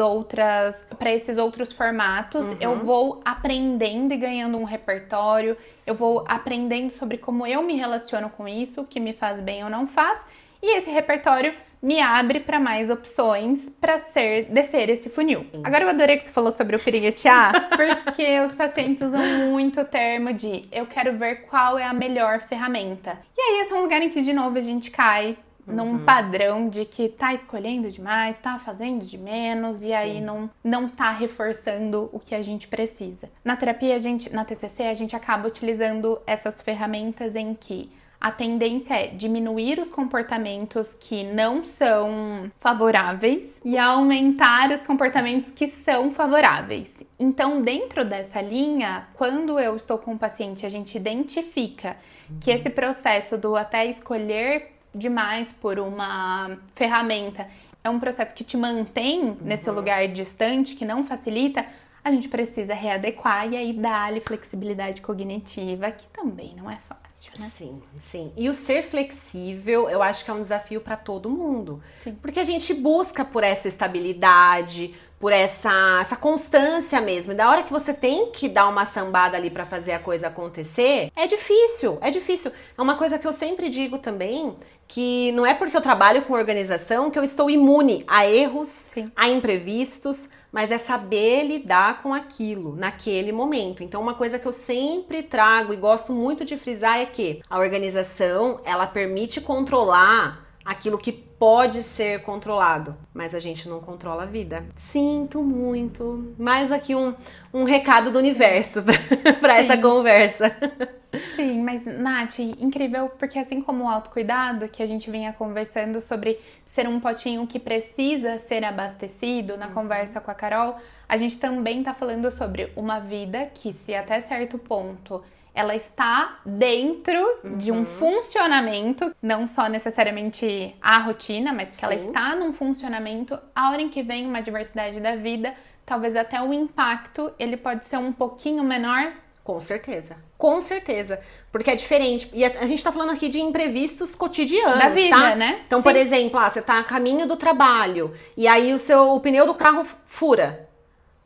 outros formatos, eu vou aprendendo e ganhando um repertório. Eu vou aprendendo sobre como eu me relaciono com isso, o que me faz bem ou não faz. E esse repertório me abre para mais opções para descer esse funil. Agora eu adorei que você falou sobre o piriguetear, porque os pacientes usam muito o termo de eu quero ver qual é a melhor ferramenta. E aí esse é um lugar em que, de novo, a gente cai num padrão de que tá escolhendo demais, tá fazendo de menos e aí não tá reforçando o que a gente precisa. Na terapia, na TCC, a gente acaba utilizando essas ferramentas em que a tendência é diminuir os comportamentos que não são favoráveis e aumentar os comportamentos que são favoráveis. Então, dentro dessa linha, quando eu estou com o paciente, a gente identifica que esse processo do até escolher demais por uma ferramenta é um processo que te mantém nesse lugar distante, que não facilita, a gente precisa readequar e aí dar-lhe flexibilidade cognitiva, que também não é fácil. Né?
Sim. E o ser flexível, eu acho que é um desafio para todo mundo.
Sim.
Porque a gente busca por essa estabilidade, por essa constância mesmo. E da hora que você tem que dar uma sambada ali para fazer a coisa acontecer, é difícil. É uma coisa que eu sempre digo também, que não é porque eu trabalho com organização que eu estou imune a erros, a imprevistos, mas é saber lidar com aquilo naquele momento. Então, uma coisa que eu sempre trago e gosto muito de frisar é que a organização, ela permite controlar aquilo que pode ser controlado, mas a gente não controla a vida. Sinto muito. Mais aqui um recado do universo para essa conversa.
Sim, mas Nath, incrível, porque assim como o autocuidado, que a gente vinha conversando sobre ser um potinho que precisa ser abastecido na conversa com a Carol, a gente também tá falando sobre uma vida que, se até certo ponto ela está dentro de um funcionamento, não só necessariamente a rotina, mas que ela está num funcionamento, a hora em que vem uma adversidade da vida, talvez até o impacto, ele pode ser um pouquinho menor.
Com certeza. Porque é diferente. E a gente tá falando aqui de imprevistos cotidianos,
da vida,
tá?
né?
Então, por exemplo, você tá a caminho do trabalho e aí o pneu do carro fura.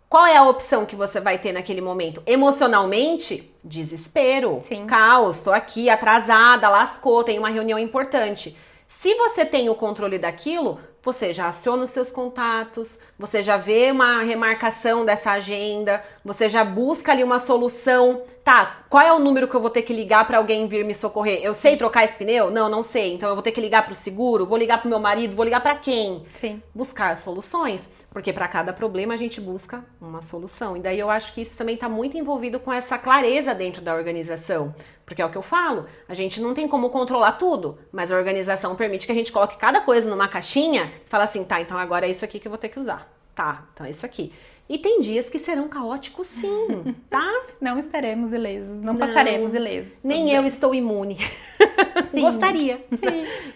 Qual é a opção que você vai ter naquele momento? Emocionalmente, desespero, caos, tô aqui atrasada, lascou, tem uma reunião importante. Se você tem o controle daquilo, você já aciona os seus contatos, você já vê uma remarcação dessa agenda, você já busca ali uma solução. Tá, qual é o número que eu vou ter que ligar para alguém vir me socorrer? Eu sei trocar esse pneu? Não sei. Então eu vou ter que ligar para o seguro, vou ligar para o meu marido, vou ligar para quem? Buscar soluções, porque para cada problema a gente busca uma solução. E daí eu acho que isso também está muito envolvido com essa clareza dentro da organização. Porque é o que eu falo, a gente não tem como controlar tudo, mas a organização permite que a gente coloque cada coisa numa caixinha e fala assim, tá, então agora é isso aqui que eu vou ter que usar. Tá, então é isso aqui. E tem dias que serão caóticos sim, tá?
Não estaremos ilesos, não passaremos ilesos.
Nem eu estou imune. Gostaria,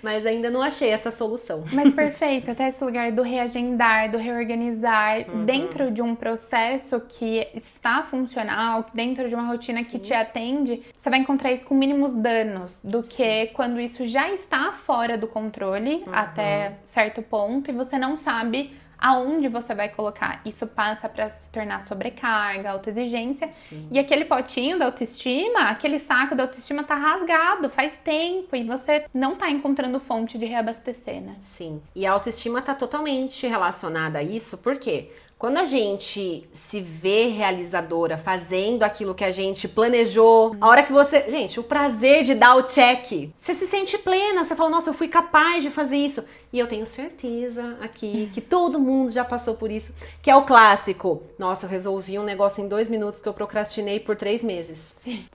mas ainda não achei essa solução.
Mas perfeito, até esse lugar do reagendar, do reorganizar, dentro de um processo que está funcional, dentro de uma rotina que te atende, você vai encontrar isso com mínimos danos do que quando isso já está fora do controle até certo ponto e você não sabe aonde você vai colocar. Isso passa para se tornar sobrecarga, autoexigência. E aquele potinho da autoestima, aquele saco da autoestima tá rasgado faz tempo e você não tá encontrando fonte de reabastecer, né?
Sim. E a autoestima tá totalmente relacionada a isso, por quê? Quando a gente se vê realizadora fazendo aquilo que a gente planejou, a hora que você... Gente, o prazer de dar o check. Você se sente plena, você fala, nossa, eu fui capaz de fazer isso. E eu tenho certeza aqui que todo mundo já passou por isso, que é o clássico. Nossa, eu resolvi um negócio em 2 minutos que eu procrastinei por 3 meses.
Sim.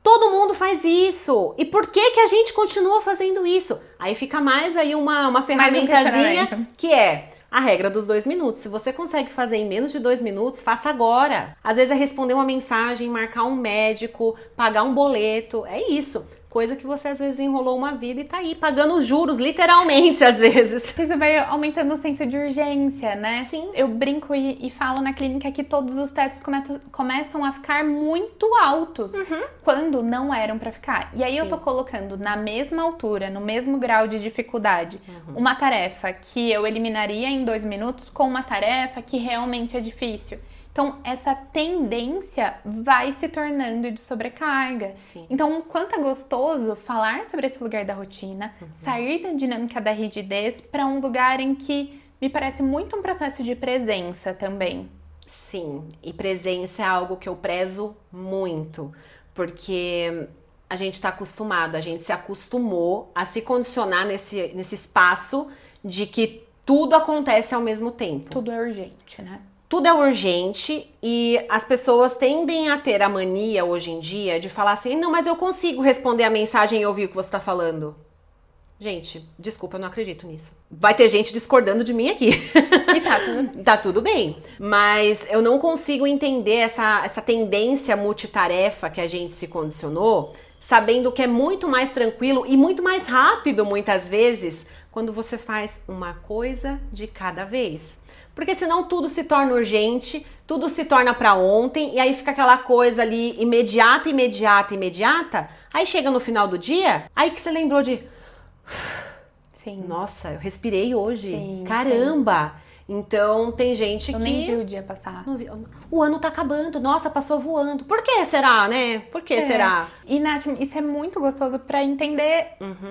Todo mundo faz isso. E por que que a gente continua fazendo isso? Aí fica mais aí uma ferramentazinha que é... A regra dos 2 minutos. Se você consegue fazer em menos de 2 minutos, faça agora. Às vezes é responder uma mensagem, marcar um médico, pagar um boleto. É isso. Coisa que você às vezes enrolou uma vida e tá aí pagando os juros, literalmente, às vezes.
Isso vai aumentando o senso de urgência, né?
Sim.
Eu brinco e falo na clínica que todos os tetos começam a ficar muito altos quando não eram pra ficar. E aí eu tô colocando na mesma altura, no mesmo grau de dificuldade, uma tarefa que eu eliminaria em 2 minutos com uma tarefa que realmente é difícil. Então, essa tendência vai se tornando de sobrecarga.
Sim.
Então, o quanto é gostoso falar sobre esse lugar da rotina, sair da dinâmica da rigidez para um lugar em que me parece muito um processo de presença também.
Sim, e presença é algo que eu prezo muito, porque a gente está acostumado, a gente se acostumou a se condicionar nesse espaço de que tudo acontece ao mesmo tempo.
Tudo é urgente, né?
Tudo é urgente e as pessoas tendem a ter a mania hoje em dia de falar assim, não, mas eu consigo responder a mensagem e ouvir o que você tá falando. Gente, desculpa, eu não acredito nisso. Vai ter gente discordando de mim aqui.
E tá tudo bem.
Tá tudo bem, mas eu não consigo entender essa tendência multitarefa que a gente se condicionou, sabendo que é muito mais tranquilo e muito mais rápido, muitas vezes, quando você faz uma coisa de cada vez. Porque senão tudo se torna urgente, tudo se torna pra ontem, e aí fica aquela coisa ali imediata. Aí chega no final do dia, aí que você lembrou de...
Sim.
Nossa, eu respirei hoje.
Sim,
Caramba! Sim. Então tem gente
eu
que...
nem vi o dia passar.
O ano tá acabando, nossa, passou voando. Por que será, né? Por que será?
E, Nath, isso é muito gostoso pra entender,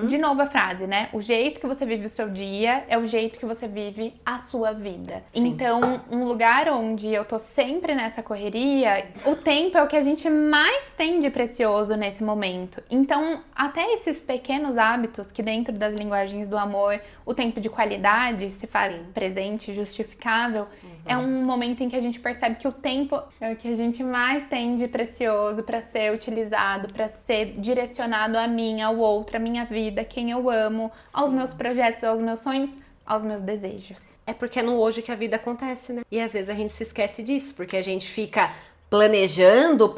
de novo a frase, né? O jeito que você vive o seu dia é o jeito que você vive a sua vida.
Sim.
Então, um lugar onde eu tô sempre nessa correria, o tempo é o que a gente mais tem de precioso nesse momento. Então, até esses pequenos hábitos que dentro das linguagens do amor, o tempo de qualidade se faz presente, justificável, é um momento em que a gente percebe que o tempo é o que a gente mais tem de precioso para ser utilizado, para ser direcionado a mim, ao outro, à minha vida, quem eu amo, aos meus projetos, aos meus sonhos, aos meus desejos.
É porque é no hoje que a vida acontece, né? E às vezes a gente se esquece disso, porque a gente fica planejando,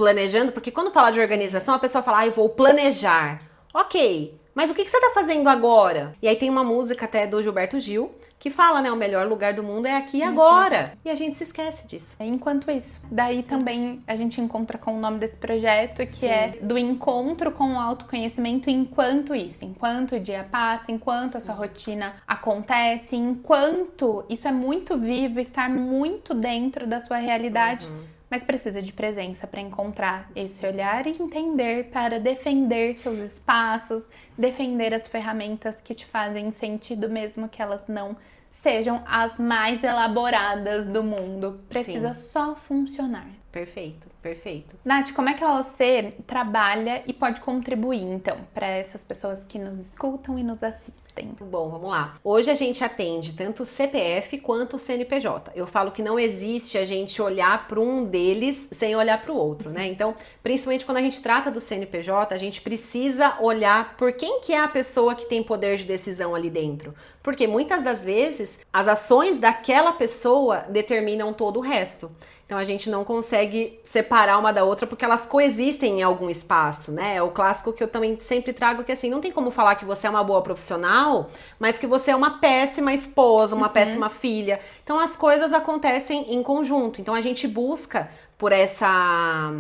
porque quando fala de organização, a pessoa fala, eu vou planejar. Ok, mas o que você tá fazendo agora? E aí tem uma música até do Gilberto Gil, que fala, né, o melhor lugar do mundo é aqui e agora. E a gente se esquece disso.
Enquanto isso. Daí também a gente encontra com o nome desse projeto, que é do encontro com o autoconhecimento enquanto isso. Enquanto o dia passa, enquanto a sua rotina acontece, enquanto isso é muito vivo, estar muito dentro da sua realidade. Mas precisa de presença para encontrar esse olhar e entender para defender seus espaços, defender as ferramentas que te fazem sentido, mesmo que elas não sejam as mais elaboradas do mundo. Precisa só funcionar.
Perfeito, perfeito.
Nath, como é que a OC trabalha e pode contribuir, então, para essas pessoas que nos escutam e nos assistem?
Bom, vamos lá. Hoje a gente atende tanto o CPF quanto o CNPJ. Eu falo que não existe a gente olhar para um deles sem olhar para o outro, né? Então, principalmente quando a gente trata do CNPJ, a gente precisa olhar por quem que é a pessoa que tem poder de decisão ali dentro. Porque muitas das vezes, as ações daquela pessoa determinam todo o resto. Então a gente não consegue separar uma da outra porque elas coexistem em algum espaço, né? É o clássico que eu também sempre trago, que assim, não tem como falar que você é uma boa profissional, mas que você é uma péssima esposa, uma péssima filha. Então as coisas acontecem em conjunto. Então a gente busca por essa...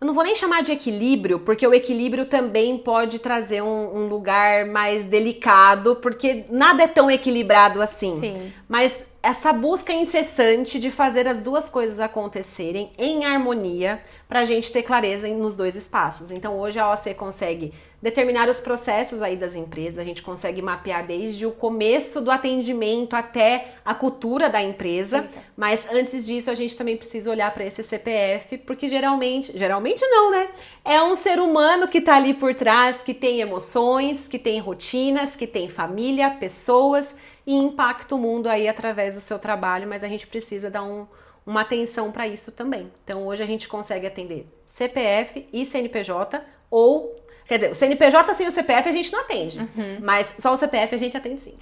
Eu não vou nem chamar de equilíbrio, porque o equilíbrio também pode trazer um lugar mais delicado, porque nada é tão equilibrado assim.
Sim.
Mas essa busca incessante de fazer as duas coisas acontecerem em harmonia para a gente ter clareza nos dois espaços. Então hoje a OC consegue determinar os processos aí das empresas, a gente consegue mapear desde o começo do atendimento até a cultura da empresa, mas antes disso a gente também precisa olhar para esse CPF, porque geralmente não, né? É um ser humano que tá ali por trás, que tem emoções, que tem rotinas, que tem família, pessoas e impacta o mundo aí através do seu trabalho, mas a gente precisa dar uma atenção para isso também. Então hoje a gente consegue atender CPF e CNPJ ou... Quer dizer, o CNPJ sem o CPF a gente não atende, mas só o CPF a gente atende sim.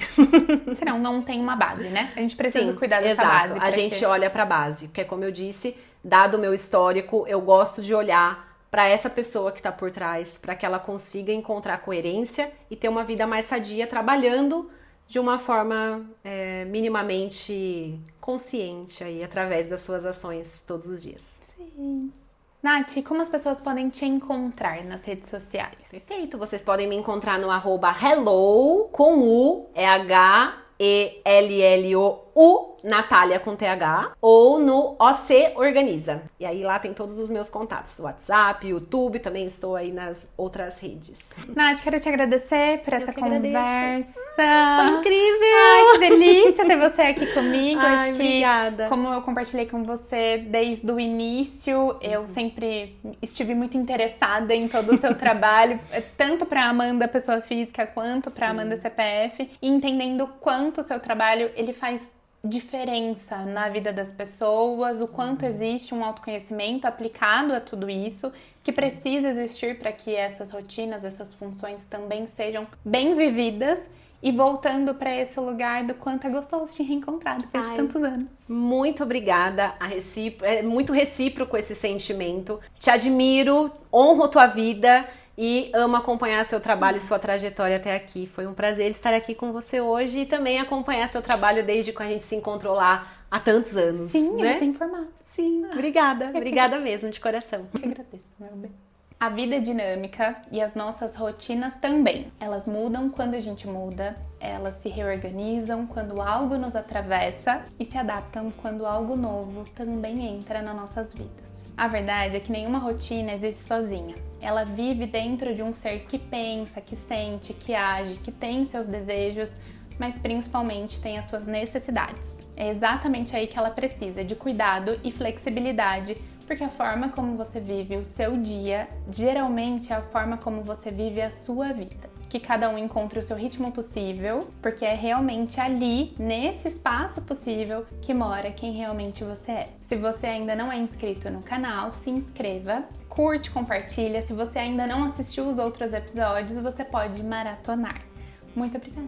Senão não tem uma base, né? A gente precisa cuidar dessa
exato.
base.
A gente olha para a base, porque como eu disse, dado o meu histórico, eu gosto de olhar para essa pessoa que está por trás, para que ela consiga encontrar coerência e ter uma vida mais sadia, trabalhando de uma forma minimamente consciente aí, através das suas ações todos os dias.
Sim. Nath, como as pessoas podem te encontrar nas redes sociais?
Perfeito, vocês podem me encontrar no @hello com U, é HELLOU, Natália com TH, ou no OC Organiza. E aí lá tem todos os meus contatos, WhatsApp, YouTube, também estou aí nas outras redes.
Nath, quero te agradecer por essa conversa.
Foi incrível!
Ai, que delícia ter você aqui comigo.
Ai,
acho que,
obrigada.
como eu compartilhei com você desde o início, eu sempre estive muito interessada em todo o seu trabalho, tanto para Amanda pessoa física quanto para Amanda CPF, e entendendo quanto o seu trabalho ele faz diferença na vida das pessoas, o quanto existe um autoconhecimento aplicado a tudo isso, que precisa existir para que essas rotinas, essas funções também sejam bem vividas. E voltando para esse lugar do quanto é gostoso te reencontrar depois de tantos anos.
Muito obrigada, é muito recíproco esse sentimento. Te admiro, honro tua vida e amo acompanhar seu trabalho e sua trajetória até aqui. Foi um prazer estar aqui com você hoje e também acompanhar seu trabalho desde que a gente se encontrou lá há tantos anos.
Sim,
né?
eu sei informar.
Sim, obrigada. Obrigada mesmo, de coração.
Eu que agradeço, meu bem. A vida é dinâmica e as nossas rotinas também. Elas mudam quando a gente muda, elas se reorganizam quando algo nos atravessa e se adaptam quando algo novo também entra nas nossas vidas. A verdade é que nenhuma rotina existe sozinha. Ela vive dentro de um ser que pensa, que sente, que age, que tem seus desejos, mas principalmente tem as suas necessidades. É exatamente aí que ela precisa de cuidado e flexibilidade, porque a forma como você vive o seu dia, geralmente é a forma como você vive a sua vida. Que cada um encontre o seu ritmo possível, porque é realmente ali, nesse espaço possível, que mora quem realmente você é. Se você ainda não é inscrito no canal, se inscreva, curte, compartilha. Se você ainda não assistiu os outros episódios, você pode maratonar. Muito obrigada!